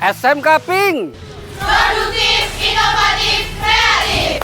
SMK Pink. Produktif, inovatif, kreatif.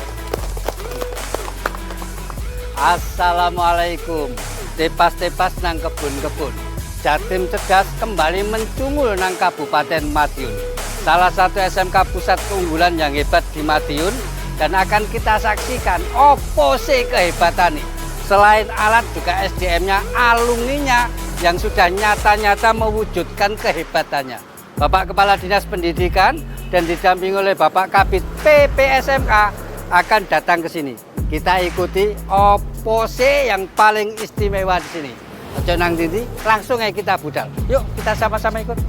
Assalamualaikum. Tepas-tepas nang kebun-kebun. Jatim cerdas kembali mencungul nang Kabupaten Madiun. Salah satu SMK pusat keunggulan yang hebat di Madiun dan akan kita saksikan opo sih kehebatannya. Selain alat juga SDM-nya, alumninya yang sudah nyata-nyata mewujudkan kehebatannya. Bapak Kepala Dinas Pendidikan dan didampingi oleh Bapak Kabid PPSMK akan datang ke sini. Kita ikuti opo sih yang paling istimewa di sini. Ojo nang dindi, langsung aja kita budal. Yuk kita sama-sama ikut.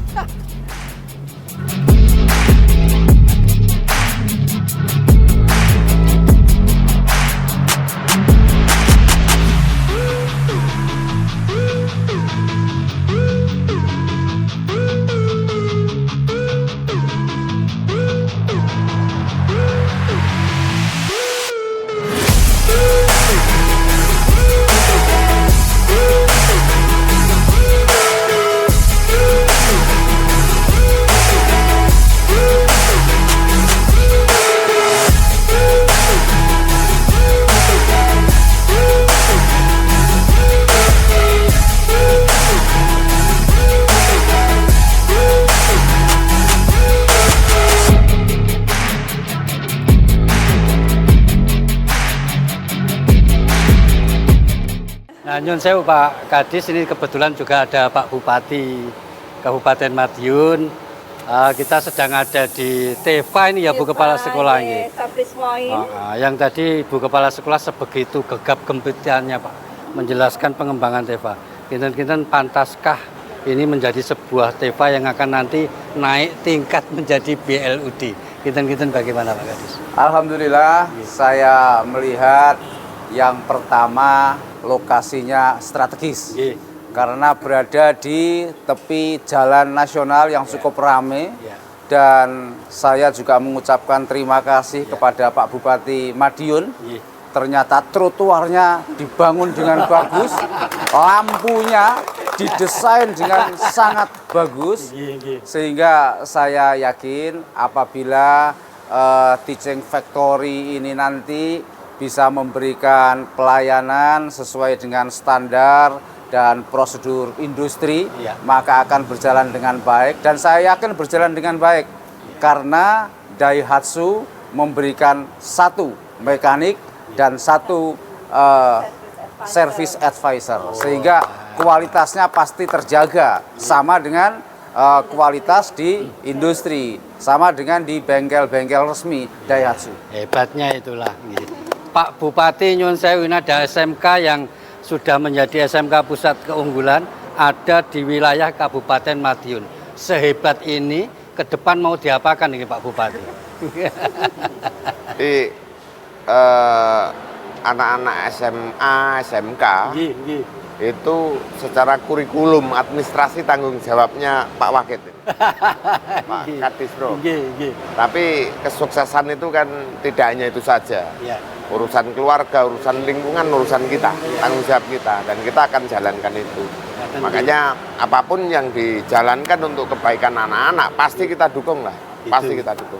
Nah, nyun sewu Pak Kadis, ini kebetulan juga ada Pak Bupati Kabupaten Madiun. Kita sedang ada di TEFA ini ya Bu Kepala Sekolah ini. Yang tadi Bu Kepala Sekolah sebegitu gegap gempitnya Pak menjelaskan pengembangan TEFA. Kinten-kinten pantaskah ini menjadi sebuah TEFA yang akan nanti naik tingkat menjadi BLUD? Kinten-kinten bagaimana Pak Kadis? Alhamdulillah, saya melihat yang pertama lokasinya strategis. Karena berada di tepi jalan nasional yang cukup ramai. Dan saya juga mengucapkan terima kasih kepada Pak Bupati Madiun. Ternyata trotoarnya dibangun dengan bagus, lampunya didesain dengan sangat bagus, sehingga saya yakin apabila Teaching Factory ini nanti bisa memberikan pelayanan sesuai dengan standar dan prosedur industri, maka akan berjalan dengan baik. Dan saya yakin berjalan dengan baik, karena Daihatsu memberikan satu mekanik dan satu service advisor, sehingga kualitasnya pasti terjaga, sama dengan kualitas di industri, sama dengan di bengkel-bengkel resmi Daihatsu. Hebatnya itulah. Pak Bupati nyun sewu, ini ada SMK yang sudah menjadi SMK pusat keunggulan ada di wilayah Kabupaten Madiun. Sehebat ini ke depan mau diapakan ini Pak Bupati? Jadi anak-anak SMA, SMK itu secara kurikulum administrasi tanggung jawabnya Pak Wakil, Pak Kadisro. Tapi kesuksesan itu kan tidak hanya itu saja. Urusan keluarga, urusan lingkungan, urusan kita, tanggung jawab kita, dan kita akan jalankan itu. Makanya apapun yang dijalankan untuk kebaikan anak-anak pasti kita dukung lah, pasti kita dukung.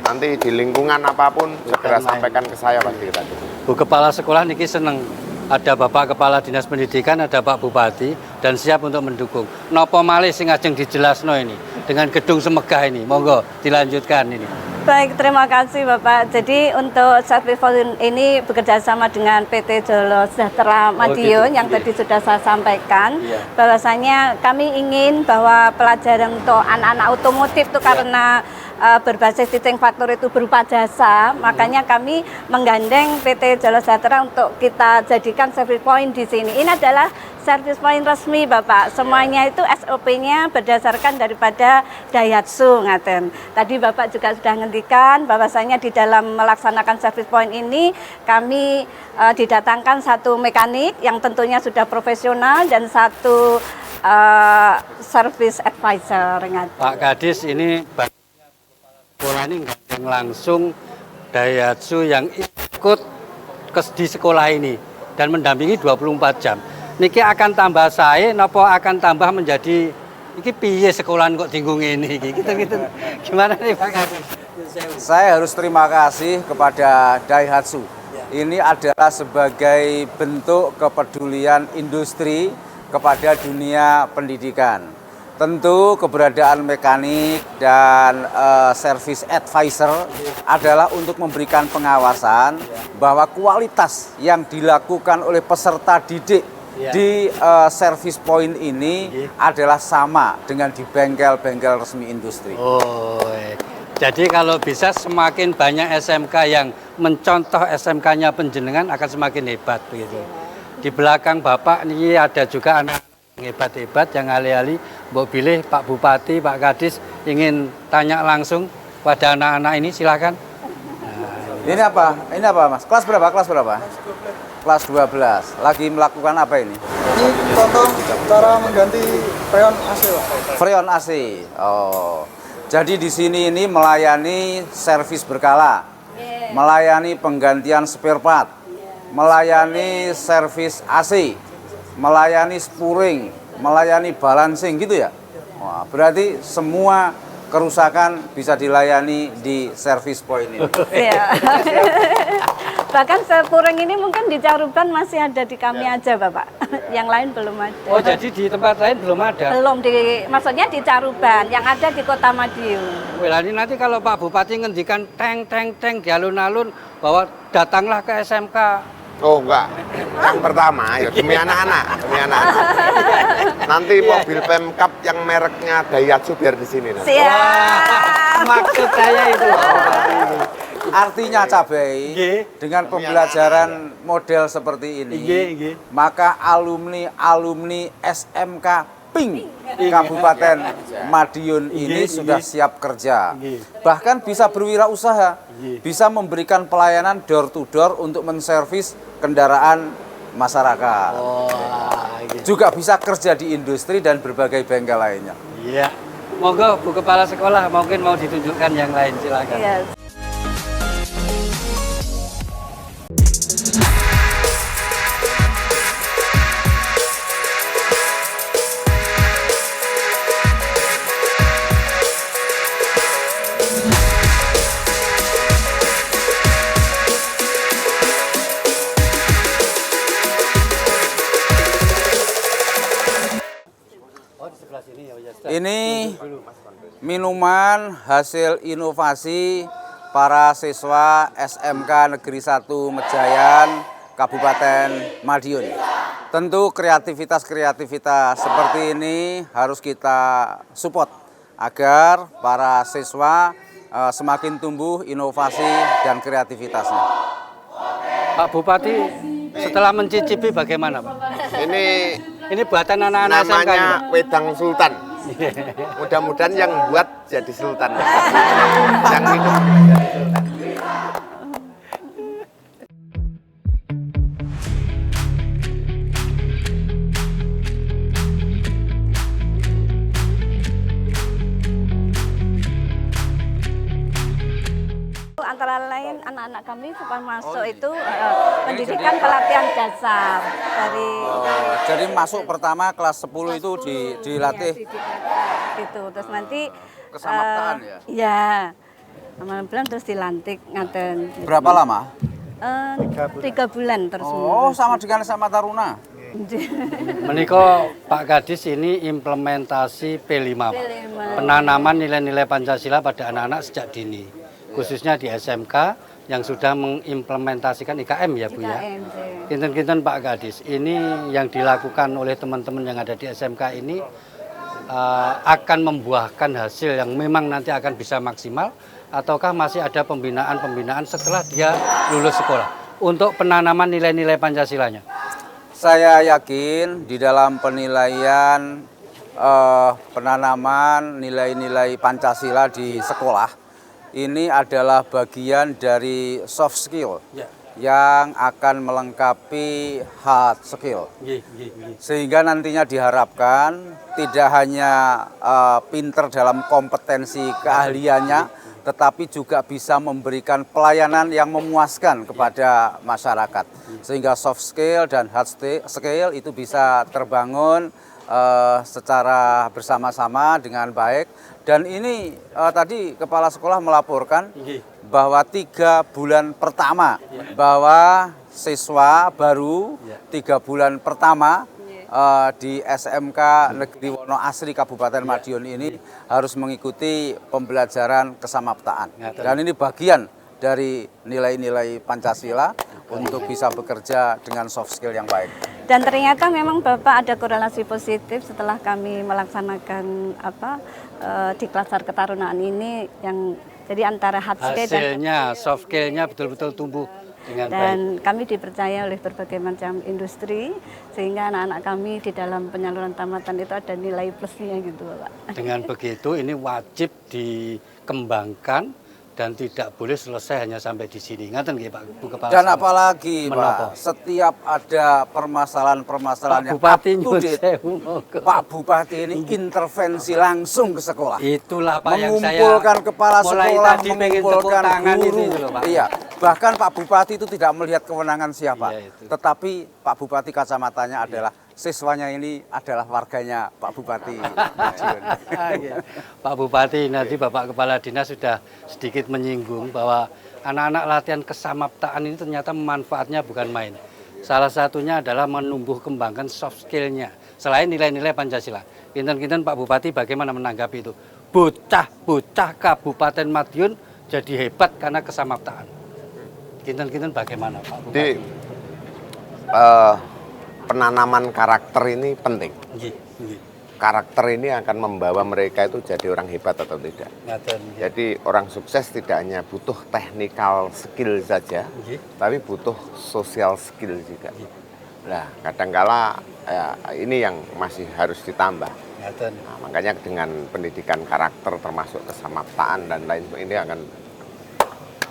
Nanti di lingkungan apapun segera sampaikan ke saya, pasti kita dukung. Bu Kepala Sekolah niki seneng ada Bapak Kepala Dinas Pendidikan, ada Pak Bupati dan siap untuk mendukung. Nopo malih sing ajeng dijelasno ini dengan gedung semegah ini, monggo dilanjutkan ini. Baik, terima kasih Bapak. Jadi untuk Service Point ini bekerja sama dengan PT Jolo Sejahtera Madiun yang tadi sudah saya sampaikan, bahwasanya kami ingin bahwa pelajaran untuk anak-anak otomotif itu karena berbasis Teaching Factory itu berupa jasa, makanya kami menggandeng PT Jolo Sejahtera untuk kita jadikan Service Point di sini. Ini adalah Service Point resmi Bapak, semuanya itu SOP-nya berdasarkan daripada Daihatsu ngaten. Tadi Bapak juga sudah ngendikan bahwasanya di dalam melaksanakan Service Point ini kami didatangkan satu mekanik yang tentunya sudah profesional dan satu service advisor ngaten. Pak Kadis, ini sekolah ini nggak langsung Daihatsu yang ikut di sekolah ini dan mendampingi 24 jam. Niki akan tambah saya, nopo akan tambah menjadi Iki piye sekolahan kok tinggung ini gitu. Gimana nih Pak Kadis? Saya harus terima kasih kepada Daihatsu. Ini adalah sebagai bentuk kepedulian industri kepada dunia pendidikan. Tentu keberadaan mekanik dan service advisor adalah untuk memberikan pengawasan bahwa kualitas yang dilakukan oleh peserta didik di service point ini adalah sama dengan di bengkel-bengkel resmi industri. Oh, jadi kalau bisa semakin banyak SMK yang mencontoh SMK-nya penjenengan akan semakin hebat begitu. Di belakang Bapak ini ada juga anak yang hebat-hebat yang alih-alih mbok pilih Pak Bupati, Pak Kadis ingin tanya langsung pada anak-anak ini silakan. Ini apa? Ini apa, Mas? Kelas berapa? Kelas berapa? Kelas 12. Lagi melakukan apa ini? Ini contoh cara mengganti freon AC, Pak. Freon AC. Oh. Jadi di sini ini melayani servis berkala, melayani penggantian spare part, melayani servis AC, melayani spuring, melayani balancing gitu ya. Wah, berarti semua kerusakan bisa dilayani di service point ini. Iya. Bahkan sepuring ini mungkin di Caruban masih ada di kami aja, Bapak. Yang lain belum ada. Oh, jadi di tempat lain belum ada? Belum maksudnya di Caruban, yang ada di Kota Madiun. Well, ini nanti kalau Pak Bupati ngendikan teng di alun-alun bahwa datanglah ke SMK. Oh enggak, yang pertama ya demi anak-anak, Nanti mobil Pemkap yang mereknya Daihatsu biar di sini. Siap. Maksud saya itu. Artinya cabai dengan pembelajaran model seperti ini, maka alumni SMK PING Kabupaten Madiun ini sudah siap kerja. Bahkan bisa berwirausaha, bisa memberikan pelayanan door to door untuk menservis kendaraan masyarakat. Juga bisa kerja di industri dan berbagai bengkel lainnya. Iya. Monggo Bu Kepala Sekolah mungkin mau ditunjukkan yang lain, silakan. Yes. Ini minuman hasil inovasi para siswa SMK Negeri 1 Mejayan, Kabupaten Madiun. Tentu kreativitas seperti ini harus kita support agar para siswa semakin tumbuh inovasi dan kreativitasnya. Pak Bupati, setelah mencicipi bagaimana, Pak? Ini buatan anak-anak SMK. Namanya wedang sultan. Mudah-mudahan yang buat jadi sultan. Yang minum jadi sultan. Antara lain anak-anak kami supaya masuk itu pendidikan pelatihan dasar dari Jadi masuk pertama kelas 10 itu dilatih gitu. Terus nanti kesamaptaan ya? Iya. Amal bulan terus dilantik ngaten. Berapa lama? 3 bulan terus. Oh, sama dengan SMA Taruna. Menika Pak Kadis ini implementasi P5, Pak. Penanaman nilai-nilai Pancasila pada anak-anak sejak dini. Khususnya di SMK yang sudah mengimplementasikan IKM ya Bu ya. Kinten-kinten Pak Kadis, ini yang dilakukan oleh teman-teman yang ada di SMK ini akan membuahkan hasil yang memang nanti akan bisa maksimal, ataukah masih ada pembinaan-pembinaan setelah dia lulus sekolah untuk penanaman nilai-nilai Pancasilanya? Saya yakin di dalam penilaian penanaman nilai-nilai Pancasila di sekolah ini adalah bagian dari soft skill yang akan melengkapi hard skill. Sehingga nantinya diharapkan tidak hanya pinter dalam kompetensi keahliannya, tetapi juga bisa memberikan pelayanan yang memuaskan kepada masyarakat. Sehingga soft skill dan hard skill itu bisa terbangun secara bersama-sama dengan baik. Dan ini tadi kepala sekolah melaporkan bahwa 3 bulan pertama bahwa siswa baru 3 bulan pertama di SMK Negeri Wonoasri Kabupaten Madiun ini harus mengikuti pembelajaran kesamaptaan. Dan ini bagian dari nilai-nilai Pancasila untuk bisa bekerja dengan soft skill yang baik. Dan ternyata memang Bapak ada korelasi positif setelah kami melaksanakan Diklasar Ketarunaan ini, yang jadi antara hard skill hasilnya soft skillnya betul-betul tumbuh dengan baik. dan kami dipercaya oleh berbagai macam industri, sehingga anak-anak kami di dalam penyaluran tamatan itu ada nilai plusnya gitu Bapak. Dengan begitu ini wajib dikembangkan dan tidak boleh selesai hanya sampai di sini. Ngaten nggih Pak Bu Kepala Dan Sekolah? apalagi Menapa? Pak, setiap ada permasalahan-permasalahan Pak yang Bupati up to date, sewu, moga. Pak Bupati ini intervensi langsung ke sekolah. Itulah Pak yang saya Mengumpulkan kepala mulai sekolah, tadi pengen tepuk mengumpulkan tangan guru. itu loh, Pak. Iya, bahkan Pak Bupati itu tidak melihat kewenangan siapa. Iya, itu. Tetapi Pak Bupati kacamatanya adalah siswanya ini adalah warganya Pak Bupati Madiun. Pak Bupati, nanti Bapak Kepala Dinas sudah sedikit menyinggung bahwa anak-anak latihan kesamaptaan ini ternyata manfaatnya bukan main. Salah satunya adalah menumbuh kembangkan soft skill-nya. Selain nilai-nilai Pancasila. Kinten-kinten Pak Bupati bagaimana menanggapi itu? Bocah-bocah Kabupaten Madiun jadi hebat karena kesamaptaan. Kinten-kinten bagaimana Pak Bupati? Jadi penanaman karakter ini penting. Karakter ini akan membawa mereka itu jadi orang hebat atau tidak. Jadi orang sukses tidak hanya butuh technical skill saja, tapi butuh social skill juga. Nah, kadangkala ini yang masih harus ditambah. Nah, makanya dengan pendidikan karakter termasuk kesamaptaan dan lain sebagainya ini akan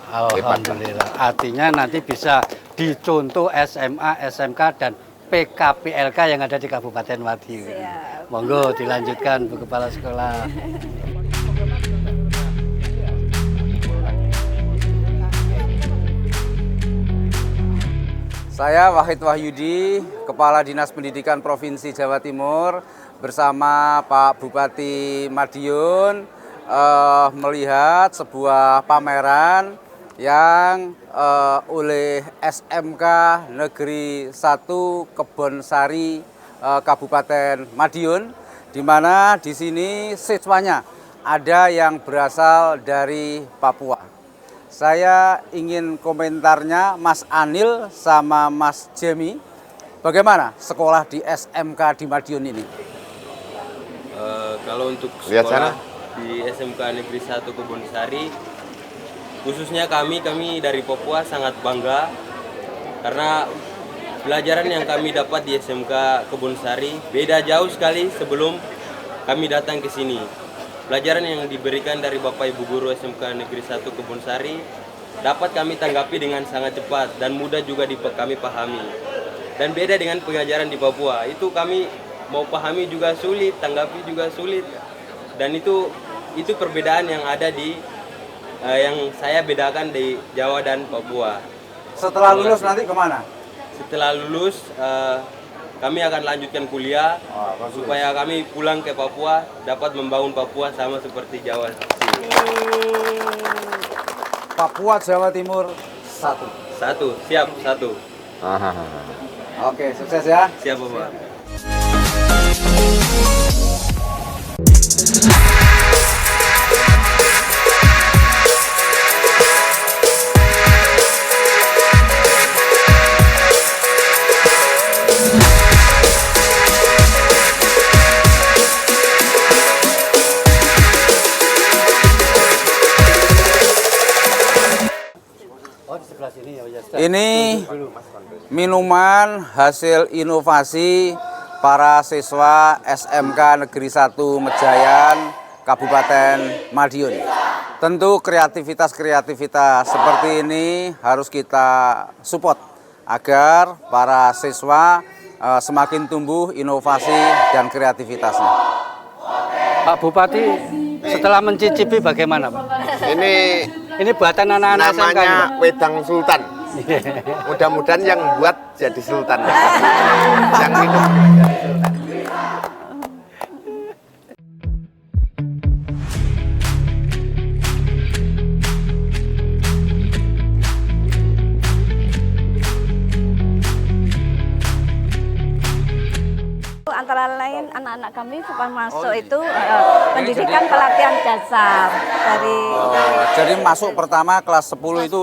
Alhamdulillah. Artinya nanti bisa dicontoh SMA, SMK dan PKPLK yang ada di Kabupaten Madiun. Monggo dilanjutkan Bu Kepala Sekolah. Saya Wahid Wahyudi, Kepala Dinas Pendidikan Provinsi Jawa Timur, bersama Pak Bupati Madiun melihat sebuah pameran yang oleh SMK Negeri 1 Kebonsari Kabupaten Madiun, di mana di sini siswanya ada yang berasal dari Papua. Saya ingin komentarnya Mas Anil sama Mas Jemi, bagaimana sekolah di SMK di Madiun ini? Kalau untuk Lihat sekolah sana. di SMK Negeri 1 Kebonsari, khususnya kami dari Papua sangat bangga karena pelajaran yang kami dapat di SMK Kebonsari beda jauh sekali sebelum kami datang ke sini. Pelajaran yang diberikan dari Bapak Ibu Guru SMK Negeri 1 Kebonsari dapat kami tanggapi dengan sangat cepat dan mudah juga kami pahami. Dan beda dengan pengajaran di Papua, itu kami mau pahami juga sulit, tanggapi juga sulit. Dan itu perbedaan yang ada yang saya bedakan di Jawa dan Papua. Setelah lulus nanti kemana? Setelah lulus, kami akan lanjutkan kuliah supaya kami pulang ke Papua dapat membangun Papua sama seperti Jawa. Papua Jawa Timur 1. Siap, satu. Oke, sukses ya. Siap, Bapak. Ini minuman hasil inovasi para siswa SMK Negeri 1 Mejayan, Kabupaten Madiun. Tentu kreativitas-kreativitas seperti ini harus kita support agar para siswa semakin tumbuh inovasi dan kreativitasnya. Pak Bupati, setelah mencicipi bagaimana Pak? Ini buatan anak-anak SMK ini, namanya Pak. wedang sultan. Mudah-mudahan yang buat jadi sultan. Yang minum jadi sultan. kami bukan masuk itu pendidikan pelatihan dasar dari Jadi masuk pertama kelas 10 itu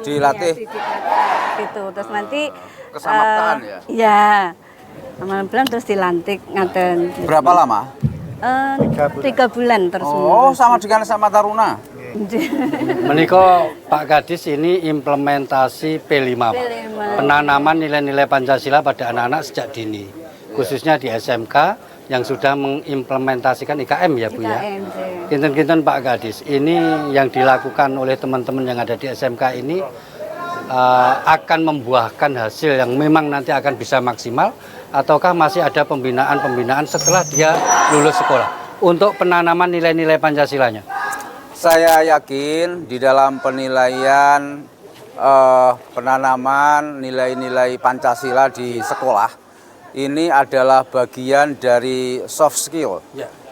dilatih gitu. Terus nanti kesamaptaan ya? Iya. Amal bulan terus dilantik ngaten. Berapa lama? 3 bulan terus. Oh, sama dengan sama Taruna. Menika Pak Kadis ini implementasi P5, Pak. Penanaman nilai-nilai Pancasila pada anak-anak sejak dini, khususnya di SMK yang sudah mengimplementasikan IKM ya Bu ya. Kinten-kinten Pak Kadis, ini yang dilakukan oleh teman-teman yang ada di SMK ini akan membuahkan hasil yang memang nanti akan bisa maksimal, ataukah masih ada pembinaan-pembinaan setelah dia lulus sekolah untuk penanaman nilai-nilai Pancasilanya? Saya yakin di dalam penilaian penanaman nilai-nilai Pancasila di sekolah ini adalah bagian dari soft skill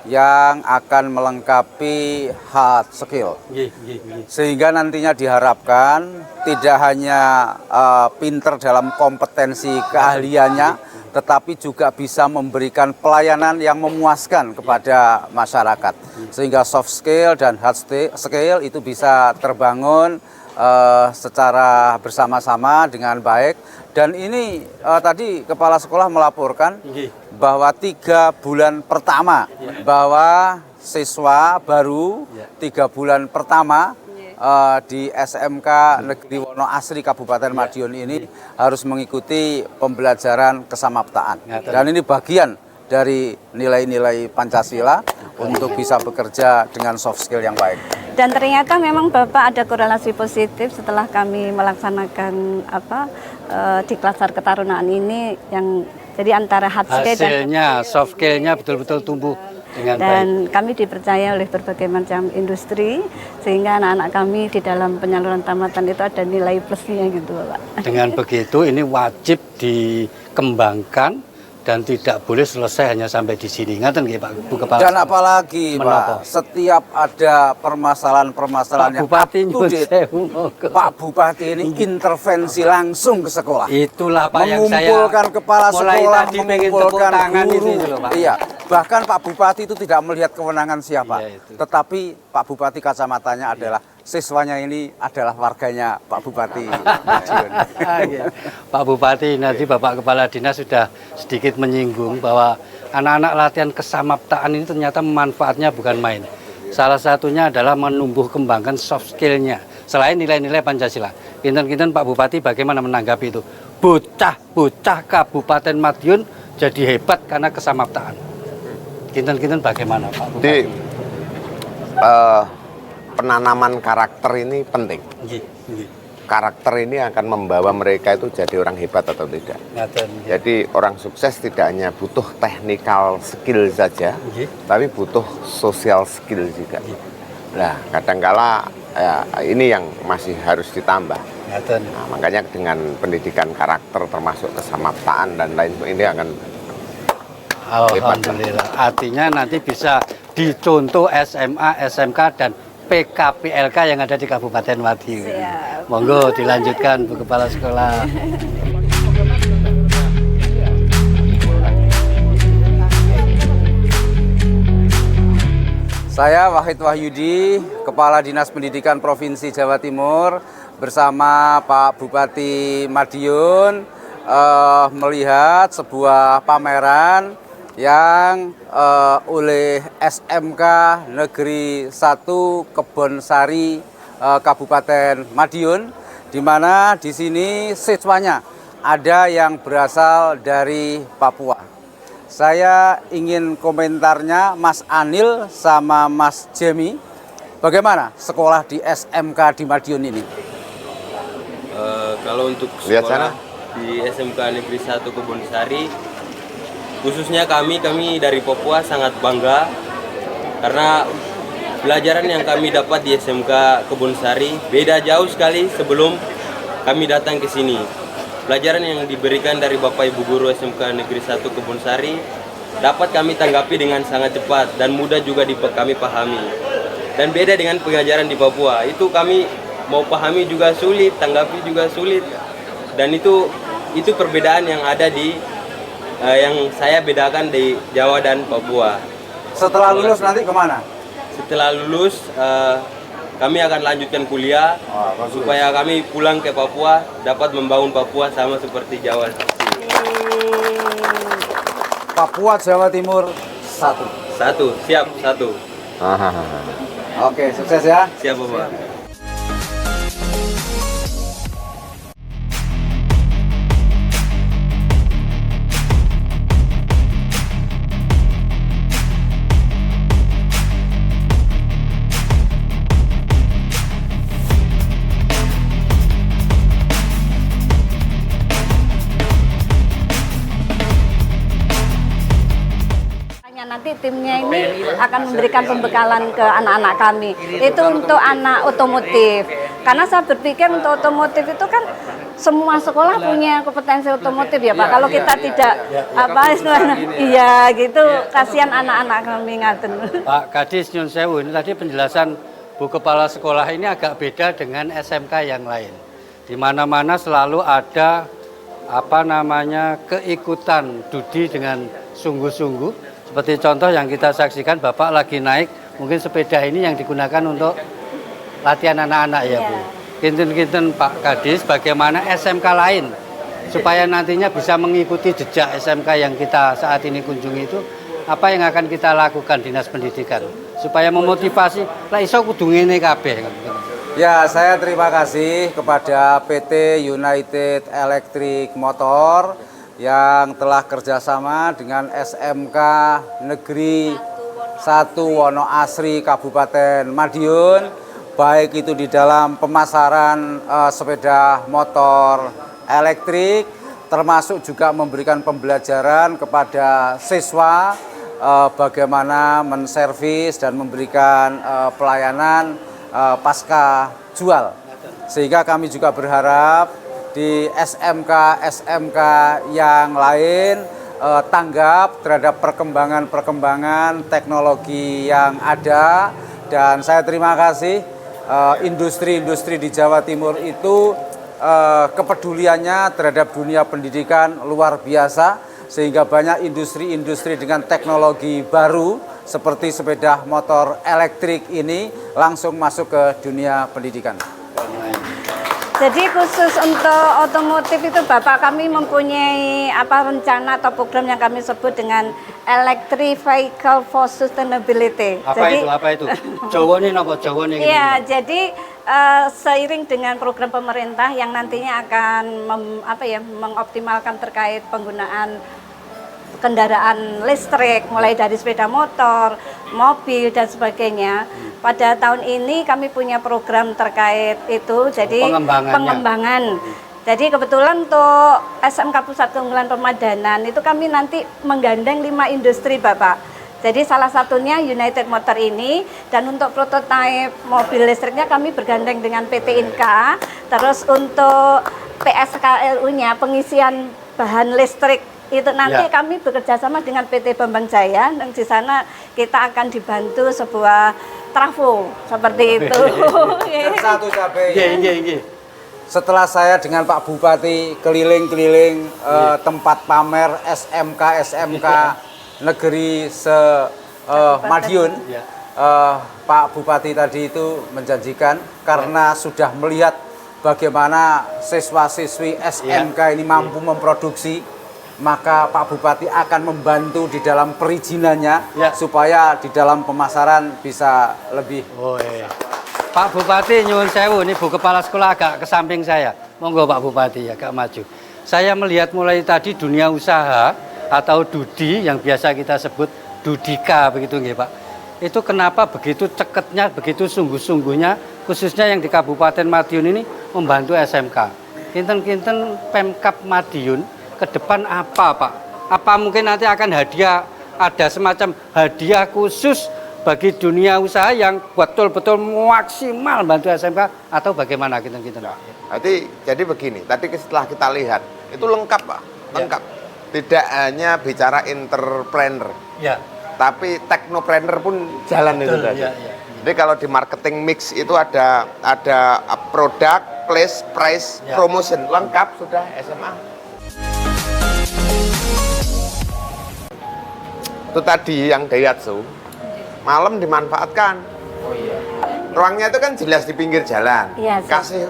yang akan melengkapi hard skill. Sehingga nantinya diharapkan tidak hanya pinter dalam kompetensi keahliannya, tetapi juga bisa memberikan pelayanan yang memuaskan kepada masyarakat. Sehingga soft skill dan hard skill itu bisa terbangun secara bersama-sama dengan baik. Dan ini tadi Kepala Sekolah melaporkan bahwa 3 bulan pertama, bahwa siswa baru 3 bulan pertama di SMK Negeri Wono Asri Kabupaten Madiun ini harus mengikuti pembelajaran kesamaptaan. Dan ini bagian dari nilai-nilai Pancasila untuk bisa bekerja dengan soft skill yang baik. Dan ternyata memang Bapak ada korelasi positif setelah kami melaksanakan di Klasar Ketarunaan ini, yang jadi antara hard skill hasilnya, soft skill-nya betul-betul tumbuh dengan baik. Dan kami dipercaya oleh berbagai macam industri, sehingga anak-anak kami di dalam penyaluran tamatan itu ada nilai plusnya gitu Pak. Dengan begitu ini wajib dikembangkan dan tidak boleh selesai hanya sampai di sini. Ngaten nggih Pak Bu Kepala. Dan apalagi Pak, setiap ada permasalahan yang Bupati up to date, Pak Bupati ini intervensi langsung ke sekolah. Itulah Pak yang saya mengumpulkan kepala mulai sekolah, tadi pengen mengumpulkan tepuk tangan guru. itu loh, Pak. Iya, bahkan Pak Bupati itu tidak melihat kewenangan siapa, Iya, itu. tetapi Pak Bupati kacamatanya adalah siswanya ini adalah warganya Pak Bupati. Pak Bupati, nanti Bapak Kepala Dinas sudah sedikit menyinggung bahwa anak-anak latihan kesamaptaan ini ternyata manfaatnya bukan main. Salah satunya adalah menumbuh kembangkan soft skill-nya selain nilai-nilai Pancasila. Kinten-kinten Pak Bupati bagaimana menanggapi itu? Bocah-bocah Kabupaten Madiun jadi hebat karena kesamaptaan. Kinten-kinten bagaimana Pak Bupati? Jadi penanaman karakter ini penting. Karakter ini akan membawa mereka itu jadi orang hebat atau tidak. Jadi orang sukses tidak hanya butuh technical skill saja, tapi butuh social skill juga. Nah, kadangkala ini yang masih harus ditambah. Nah, makanya dengan pendidikan karakter termasuk kesamaptaan dan lain sebagainya akan Alhamdulillah. Artinya nanti bisa dicontoh SMA, SMK dan PKPLK yang ada di Kabupaten Madiun. Monggo dilanjutkan Bu Kepala Sekolah. Saya Wahid Wahyudi, Kepala Dinas Pendidikan Provinsi Jawa Timur, bersama Pak Bupati Madiun melihat sebuah pameran yang oleh SMK Negeri 1 Kebonsari Kabupaten Madiun, di mana di sini siswanya ada yang berasal dari Papua. Saya ingin komentarnya Mas Anil sama Mas Jemi, bagaimana sekolah di SMK di Madiun ini? Kalau untuk Lihat sekolah sana. di SMK Negeri 1 Kebonsari, khususnya kami dari Papua sangat bangga karena pelajaran yang kami dapat di SMK Kebonsari beda jauh sekali sebelum kami datang ke sini. Pelajaran yang diberikan dari Bapak Ibu Guru SMK Negeri 1 Kebonsari dapat kami tanggapi dengan sangat cepat dan mudah juga kami pahami. Dan beda dengan pengajaran di Papua, itu kami mau pahami juga sulit, tanggapi juga sulit. Dan itu perbedaan yang ada di yang saya bedakan di Jawa dan Papua. Setelah lulus nanti kemana? Setelah lulus, kami akan lanjutkan kuliah supaya kami pulang ke Papua dapat membangun Papua sama seperti Jawa. Papua Jawa Timur 1. Siap, 1. Oke, sukses ya. Siap, Bapak. Nanti timnya ini akan memberikan pembekalan ke anak-anak kami. Itu untuk anak otomotif. Karena saya berpikir untuk otomotif itu kan semua sekolah punya kompetensi otomotif ya Pak. Kalau kita tidak iya gitu, kasihan anak-anak kami ngaten. Pak Kadis Nyun Sewu, ini tadi penjelasan Bu Kepala Sekolah ini agak beda dengan SMK yang lain. Di mana-mana selalu ada keikutan Dudi dengan sungguh-sungguh. Seperti contoh yang kita saksikan, Bapak lagi naik, mungkin sepeda ini yang digunakan untuk latihan anak-anak ya Bu. Kinten-kinten Pak Kadis, bagaimana SMK lain supaya nantinya bisa mengikuti jejak SMK yang kita saat ini kunjungi itu, apa yang akan kita lakukan Dinas Pendidikan supaya memotivasi lah iso kudu ngene kabeh. Ya, saya terima kasih kepada PT United Electric Motor yang telah kerjasama dengan SMK Negeri 1 Wonoasri Kabupaten Madiun, baik itu di dalam pemasaran sepeda motor elektrik, termasuk juga memberikan pembelajaran kepada siswa bagaimana menservis dan memberikan pelayanan pasca jual. Sehingga kami juga berharap di SMK yang lain tanggap terhadap perkembangan teknologi yang ada, dan saya terima kasih industri-industri di Jawa Timur itu kepeduliannya terhadap dunia pendidikan luar biasa, sehingga banyak industri-industri dengan teknologi baru seperti sepeda motor elektrik ini langsung masuk ke dunia pendidikan. Jadi khusus untuk otomotif itu Bapak kami mempunyai rencana atau program yang kami sebut dengan Electric Vehicle for Sustainability. Apa itu? Jawa ini apa? Jawa ini? Iya, jadi seiring dengan program pemerintah yang nantinya akan mengoptimalkan terkait penggunaan kendaraan listrik, mulai dari sepeda motor, mobil dan sebagainya. Pada tahun ini kami punya program terkait itu, jadi pengembangan. Jadi kebetulan untuk SMK Pusat Keunggulan Pemadanan itu kami nanti menggandeng 5 industri Bapak. Jadi salah satunya United Motor ini, dan untuk prototipe mobil listriknya kami bergandeng dengan PT Inka. Terus untuk PSKLU-nya, pengisian bahan listrik itu nanti kami bekerja sama dengan PT Bambang Jaya, dan di sana kita akan dibantu sebuah trafo seperti itu. Dan satu cabai. Setelah saya dengan Pak Bupati keliling-keliling tempat pamer SMK negeri Madiun, Pak Bupati tadi itu menjanjikan karena sudah melihat bagaimana siswa-siswi SMK ini mampu memproduksi, maka Pak Bupati akan membantu di dalam perizinannya supaya di dalam pemasaran bisa lebih. Pak Bupati nyuwun sewu, ini Bu Kepala Sekolah agak ke samping saya. Monggo Pak Bupati agak maju. Saya melihat mulai tadi dunia usaha atau Dudi yang biasa kita sebut Dudika begitu nggih Pak. Itu kenapa begitu ceketnya, begitu sungguh-sungguhnya khususnya yang di Kabupaten Madiun ini membantu SMK. Kinten-kinten Pemkab Madiun ke depan apa Pak? Apa mungkin nanti akan hadiah, ada semacam hadiah khusus bagi dunia usaha yang betul-betul maksimal bantu SMK atau bagaimana kinten-kinten? Jadi begini, tadi setelah kita lihat itu lengkap Pak, lengkap. Tidak hanya bicara entrepreneur, tapi teknopreneur pun jalan itu tadi. Jadi kalau di marketing mix itu ada produk, place, price, promotion, lengkap sudah SMA. itu tadi yang Daihatsu malam dimanfaatkan. Oh iya. Ruangnya itu kan jelas di pinggir jalan. Iya, kasih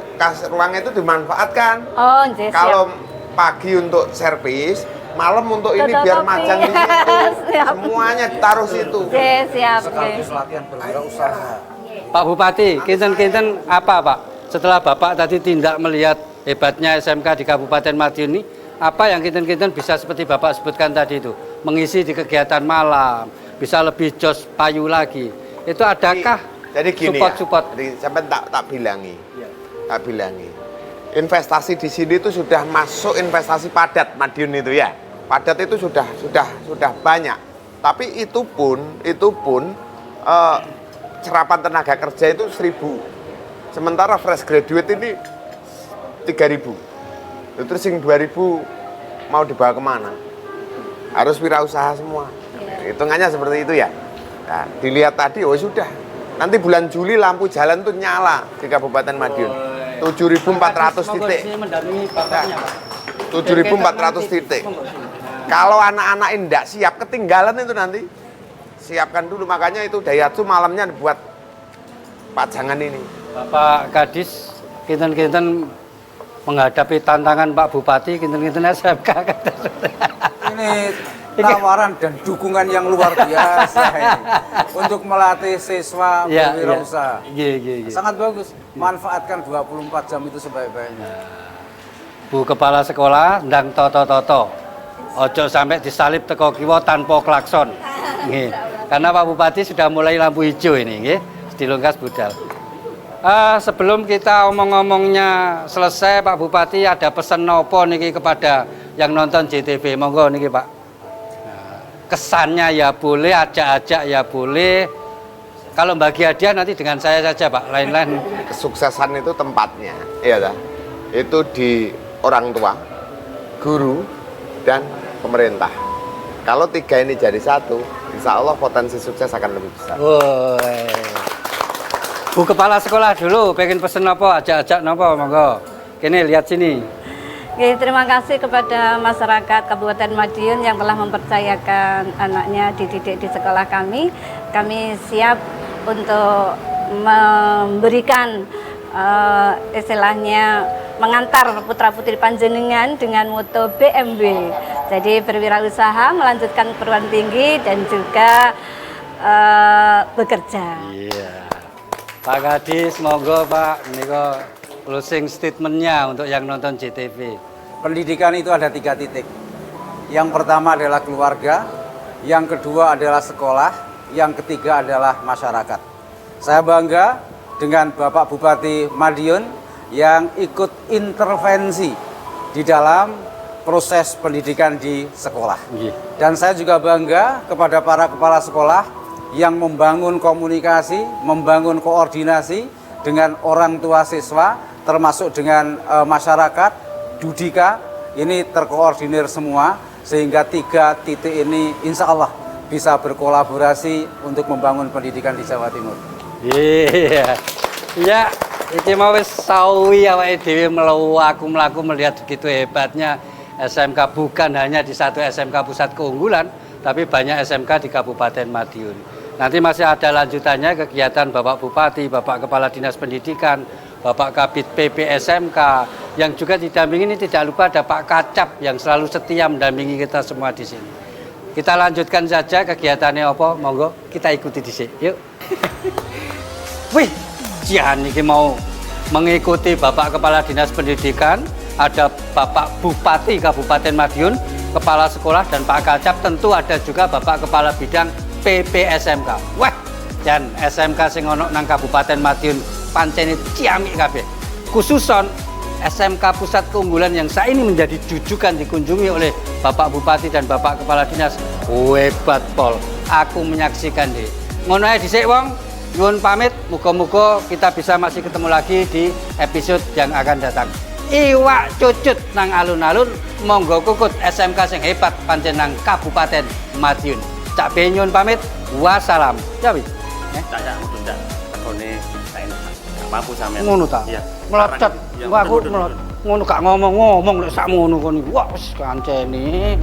ruangnya itu dimanfaatkan. Oh, nggih, Kalau siap. pagi untuk servis, malam untuk ini Tutup biar topi. majang di situ. Siap. Semuanya ditaruh situ. Nggih, siap. Sekaligus Nggih. latihan berwirausaha. Pak Bupati, kinten-kinten apa Pak? Setelah Bapak tadi tindak melihat hebatnya SMK di Kabupaten Madiun ini, apa yang kinten-kinten bisa seperti Bapak sebutkan tadi itu? Mengisi di kegiatan malam, bisa lebih jos payu lagi. Itu adakah Jadi gini support-support? ya, jadi sampai tak bilangi. Tak bilangi. Investasi di sini itu sudah masuk investasi padat Madiun itu ya. Padat itu sudah banyak. Tapi itu pun serapan tenaga kerja itu 1.000. Sementara fresh graduate ini 3.000. Terus yang 2.000 mau dibawa kemana? Harus wirausaha semua. Hitungannya seperti itu ya. Nah, dilihat tadi, oh sudah. Nanti bulan Juli lampu jalan tuh nyala di Kabupaten Madiun. 7.400 titik. Nah, 7.400 titik. Kalau anak-anak ini tidak siap, ketinggalan itu nanti. Siapkan dulu, makanya itu Daihatsu malamnya buat pajangan ini. Bapak Kadis, kinten-kinten menghadapi tantangan Pak Bupati, kinten-kinten SMK. Ini tawaran dan dukungan yang luar biasa ini untuk melatih siswa berwirausaha. Sangat bagus. Manfaatkan 24 jam itu sebaik-baiknya. Bu Kepala Sekolah ndang toto-toto. Ojo sampai disalip teko kiwa tanpa klakson. Nggih. Karena Pak Bupati sudah mulai lampu hijau ini, nggih. Dilungkas budal. Sebelum kita omong-omongnya selesai, Pak Bupati ada pesan nopo niki kepada yang nonton JTV, monggo niki Pak. Kesannya ya boleh, ajak-ajak ya boleh. Kalau bagi hadiah nanti dengan saya saja Pak, lain-lain. Kesuksesan itu tempatnya, iya dah. Itu di orang tua, guru, dan pemerintah. Kalau tiga ini jadi satu, insya Allah potensi sukses akan lebih besar. Bu Kepala Sekolah dulu, pengen pesen apa, ajak-ajak apa, monggo. Kini lihat sini. Oke, terima kasih kepada masyarakat Kabupaten Madiun yang telah mempercayakan anaknya dididik di sekolah kami. Kami siap untuk memberikan istilahnya mengantar putra-putri panjenengan dengan moto BMW. Jadi berwirausaha, melanjutkan perguruan tinggi dan juga bekerja. Iya. Pak Kadis, monggo Pak, ini kok closing statementnya untuk yang nonton JTV. Pendidikan itu ada 3 titik. Yang pertama adalah keluarga, yang kedua adalah sekolah, yang ketiga adalah masyarakat. Saya bangga dengan Bapak Bupati Madiun yang ikut intervensi di dalam proses pendidikan di sekolah. Dan saya juga bangga kepada para kepala sekolah yang membangun komunikasi, membangun koordinasi dengan orang tua siswa, termasuk dengan masyarakat, Dudika, ini terkoordinir semua, sehingga 3 titik ini insya Allah bisa berkolaborasi untuk membangun pendidikan di Jawa Timur. Iya, ya, iki mau wis sawi awake dhewe mlaku melihat begitu hebatnya SMK, bukan hanya di satu SMK pusat keunggulan, tapi banyak SMK di Kabupaten Madiun. Nanti masih ada lanjutannya kegiatan Bapak Bupati, Bapak Kepala Dinas Pendidikan, Bapak Kabid PP SMK, yang juga didampingi ini tidak lupa ada Pak Kacap yang selalu setia mendampingi kita semua di sini. Kita lanjutkan saja kegiatannya apa, monggo kita ikuti di sini. Yuk. Wih, Jihan ini mau mengikuti Bapak Kepala Dinas Pendidikan, ada Bapak Bupati Kabupaten Madiun, Kepala Sekolah, dan Pak Kacap. Tentu ada juga Bapak Kepala Bidang PP SMK. Wah, dan SMK sing ono nang Kabupaten Madiun pancene ciamik kabeh. Khususon SMK Pusat Keunggulan yang saat ini menjadi jujukan dikunjungi oleh Bapak Bupati dan Bapak Kepala Dinas. Hebat pol, aku menyaksikan deh. Ngono ae dhisik wong, nyuwun pamit, muga-muga kita bisa masih ketemu lagi di episode yang akan datang. Iwak cucut nang alun-alun, monggo kukut SMK sing hebat pancen nang Kabupaten Madiun. Cak Ben nyuwun pamit, wassalam. Ya wis. Saya tunda. Tekone saya mampu sampean. Ngono ta? Iya. Melocot. Aku ngono gak ngomong-ngomong nek sak ngono kon iki. Wah wis kancene.